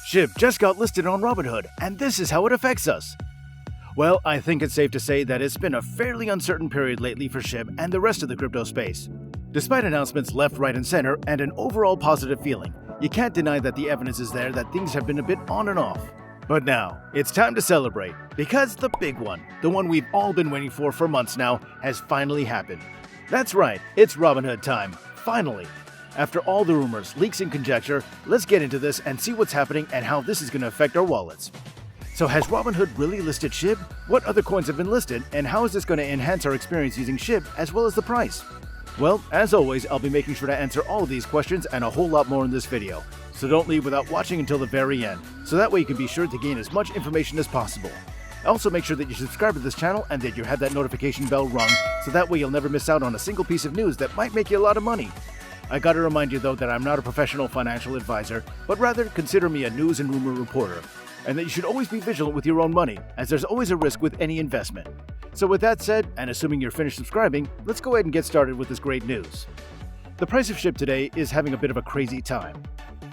Shib just got listed on Robinhood, and this is how it affects us. Well, I think it's safe to say that it's been a fairly uncertain period lately for Shib and the rest of the crypto space. Despite announcements left, right, and center, and an overall positive feeling, you can't deny that the evidence is there that things have been a bit on and off. But now, it's time to celebrate, because the big one, the one we've all been waiting for months now, has finally happened. That's right, it's Robinhood time, finally. After all the rumors, leaks, and conjecture, let's get into this and see what's happening and how this is going to affect our wallets. So has Robinhood really listed Shib? What other coins have been listed, and how is this going to enhance our experience using Shib as well as the price? Well, as always, I'll be making sure to answer all of these questions and a whole lot more in this video. So don't leave without watching until the very end, so that way you can be sure to gain as much information as possible. Also make sure that you subscribe to this channel and that you have that notification bell rung, so that way you'll never miss out on a single piece of news that might make you a lot of money. I gotta remind you though that I'm not a professional financial advisor, but rather consider me a news and rumor reporter, and that you should always be vigilant with your own money, as there's always a risk with any investment. So with that said, and assuming you're finished subscribing, let's go ahead and get started with this great news. The price of Shib today is having a bit of a crazy time.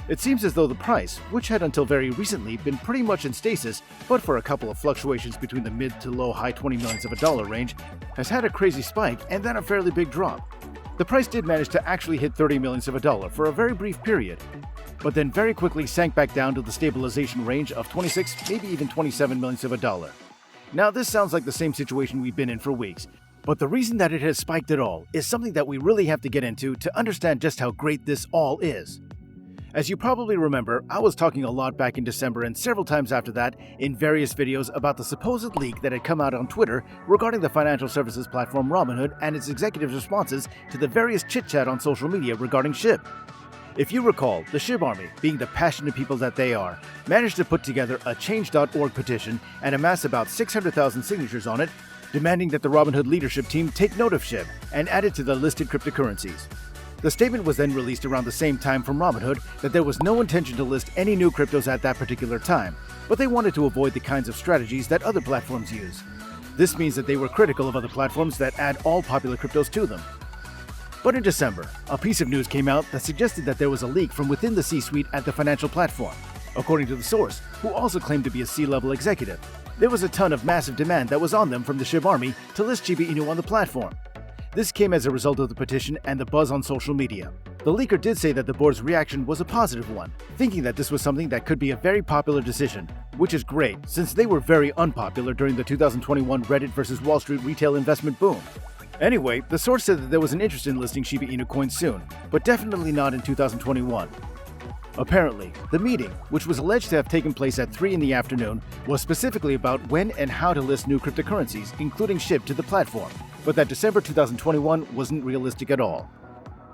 It seems as though the price, which had until very recently been pretty much in stasis, but for a couple of fluctuations between the mid to low high 20 millions of a dollar range, has had a crazy spike and then a fairly big drop. The price did manage to actually hit 30 millions of a dollar for a very brief period, but then very quickly sank back down to the stabilization range of 26, maybe even 27 millions of a dollar. Now this sounds like the same situation we've been in for weeks, but the reason that it has spiked at all is something that we really have to get into to understand just how great this all is. As you probably remember, I was talking a lot back in December and several times after that in various videos about the supposed leak that had come out on Twitter regarding the financial services platform Robinhood and its executives' responses to the various chit-chat on social media regarding Shib. If you recall, the Shib Army, being the passionate people that they are, managed to put together a Change.org petition and amass about 600,000 signatures on it, demanding that the Robinhood leadership team take note of Shib and add it to the listed cryptocurrencies. The statement was then released around the same time from Robinhood that there was no intention to list any new cryptos at that particular time, but they wanted to avoid the kinds of strategies that other platforms use. This means that they were critical of other platforms that add all popular cryptos to them. But in December, a piece of news came out that suggested that there was a leak from within the C-suite at the financial platform. According to the source, who also claimed to be a C-level executive, there was a ton of massive demand that was on them from the Shib Army to list Shiba Inu on the platform. This came as a result of the petition and the buzz on social media. The leaker did say that the board's reaction was a positive one, thinking that this was something that could be a very popular decision, which is great since they were very unpopular during the 2021 Reddit versus Wall Street retail investment boom. Anyway, the source said that there was an interest in listing Shiba Inu coins soon, but definitely not in 2021. Apparently, the meeting, which was alleged to have taken place at 3 in the afternoon, was specifically about when and how to list new cryptocurrencies, including Shib, to the platform, but that December 2021 wasn't realistic at all.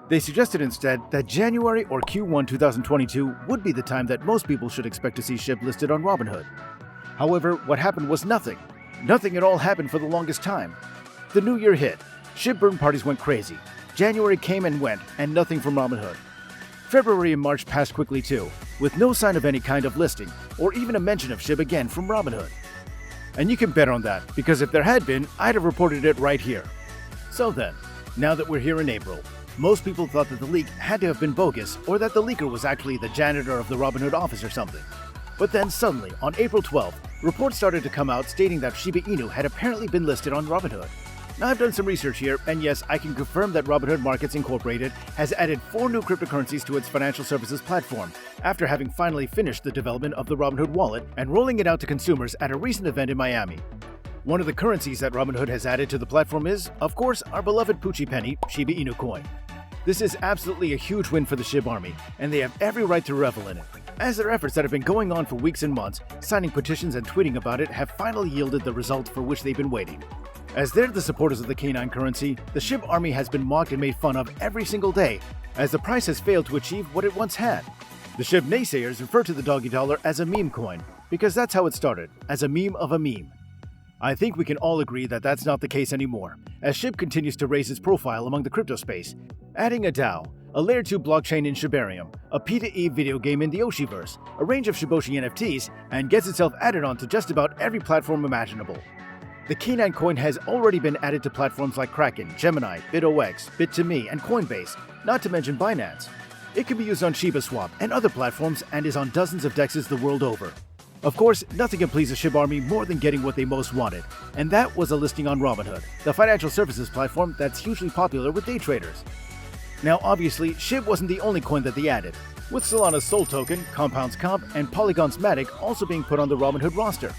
They suggested instead that January or Q1 2022 would be the time that most people should expect to see Shib listed on Robinhood. However, what happened was nothing. Nothing at all happened for the longest time. The new year hit. Shib burn parties went crazy. January came and went, and nothing from Robinhood. February and March passed quickly too, with no sign of any kind of listing, or even a mention of Shib again from Robinhood. And you can bet on that, because if there had been, I'd have reported it right here. So then, now that we're here in April, most people thought that the leak had to have been bogus, or that the leaker was actually the janitor of the Robinhood office or something. But then suddenly, on April 12th, reports started to come out stating that Shiba Inu had apparently been listed on Robinhood. Now I've done some research here, and yes, I can confirm that Robinhood Markets Incorporated has added 4 new cryptocurrencies to its financial services platform, after having finally finished the development of the Robinhood wallet and rolling it out to consumers at a recent event in Miami. One of the currencies that Robinhood has added to the platform is, of course, our beloved Poochie Penny, Shiba Inu coin. This is absolutely a huge win for the Shib Army, and they have every right to revel in it, as their efforts that have been going on for weeks and months, signing petitions and tweeting about it, have finally yielded the result for which they've been waiting. As they're the supporters of the canine currency, the Shib Army has been mocked and made fun of every single day, as the price has failed to achieve what it once had. The Shib naysayers refer to the doggy dollar as a meme coin, because that's how it started, as a meme of a meme. I think we can all agree that that's not the case anymore, as Shib continues to raise its profile among the crypto space, adding a DAO, a Layer 2 blockchain in Shibarium, a P2E video game in the Oshiverse, a range of Shiboshi NFTs, and gets itself added on to just about every platform imaginable. The Canine coin has already been added to platforms like Kraken, Gemini, BitOX, Bit2Me, and Coinbase, not to mention Binance. It can be used on Shiba Swap and other platforms and is on dozens of dexes the world over. Of course, nothing can please the Shib army more than getting what they most wanted, and that was a listing on Robinhood, the financial services platform that's hugely popular with day traders. Now obviously, Shib wasn't the only coin that they added, with Solana's Sol token, Compound's Comp, and Polygon's Matic also being put on the Robinhood roster.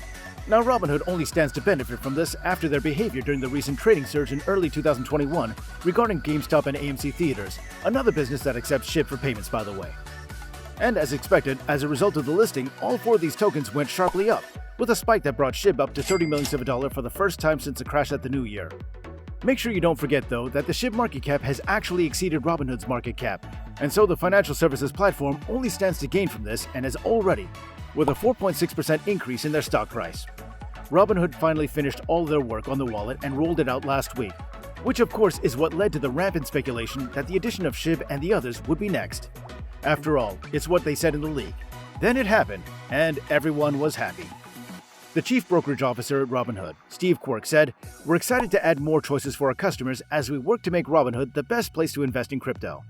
Now Robinhood only stands to benefit from this after their behavior during the recent trading surge in early 2021 regarding GameStop and AMC Theaters, another business that accepts Shib for payments by the way. And as expected, as a result of the listing, all 4 of these tokens went sharply up, with a spike that brought Shib up to 30 millionths of a dollar for the first time since the crash at the new year. Make sure you don't forget though that the Shib market cap has actually exceeded Robinhood's market cap, and so the financial services platform only stands to gain from this and is already with a 4.6% increase in their stock price. Robinhood finally finished all their work on the wallet and rolled it out last week, which of course is what led to the rampant speculation that the addition of Shib and the others would be next. After all, it's what they said in the leak. Then it happened, and everyone was happy. The chief brokerage officer at Robinhood, Steve Quirk, said, "We're excited to add more choices for our customers as we work to make Robinhood the best place to invest in crypto."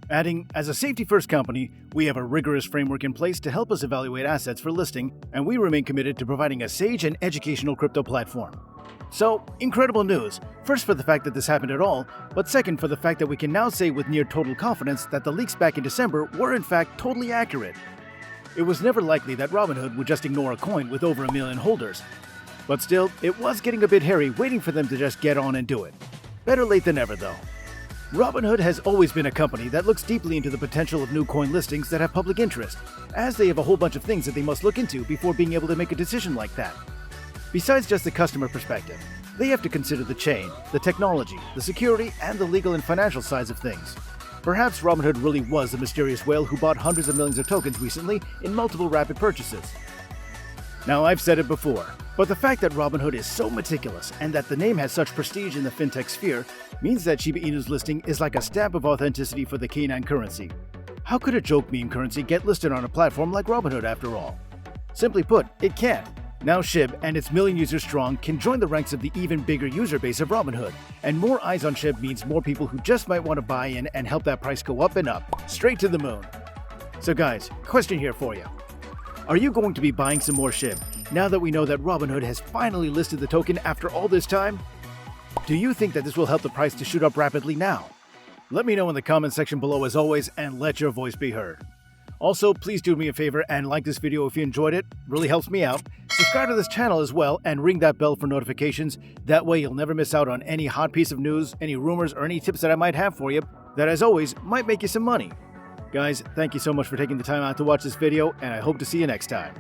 Adding, "As a safety-first company, we have a rigorous framework in place to help us evaluate assets for listing, and we remain committed to providing a sage and educational crypto platform." So, incredible news, first for the fact that this happened at all, but second for the fact that we can now say with near total confidence that the leaks back in December were in fact totally accurate. It was never likely that Robinhood would just ignore a coin with over 1 million holders. But still, it was getting a bit hairy waiting for them to just get on and do it. Better late than never though. Robinhood has always been a company that looks deeply into the potential of new coin listings that have public interest, as they have a whole bunch of things that they must look into before being able to make a decision like that. Besides just the customer perspective, they have to consider the chain, the technology, the security, and the legal and financial sides of things. Perhaps Robinhood really was the mysterious whale who bought hundreds of millions of tokens recently in multiple rapid purchases. Now I've said it before, but the fact that Robinhood is so meticulous and that the name has such prestige in the fintech sphere means that Shiba Inu's listing is like a stamp of authenticity for the canine currency. How could a joke meme currency get listed on a platform like Robinhood after all? Simply put, it can't. Now Shib and its million users strong can join the ranks of the even bigger user base of Robinhood, and more eyes on Shib means more people who just might want to buy in and help that price go up and up, straight to the moon. So guys, question here for you. Are you going to be buying some more Shib, now that we know that Robinhood has finally listed the token after all this time? Do you think that this will help the price to shoot up rapidly now? Let me know in the comment section below as always, and let your voice be heard. Also, please do me a favor and like this video if you enjoyed it, really helps me out. Subscribe to this channel as well and ring that bell for notifications, that way you'll never miss out on any hot piece of news, any rumors, or any tips that I might have for you that as always might make you some money. Guys, thank you so much for taking the time out to watch this video, and I hope to see you next time.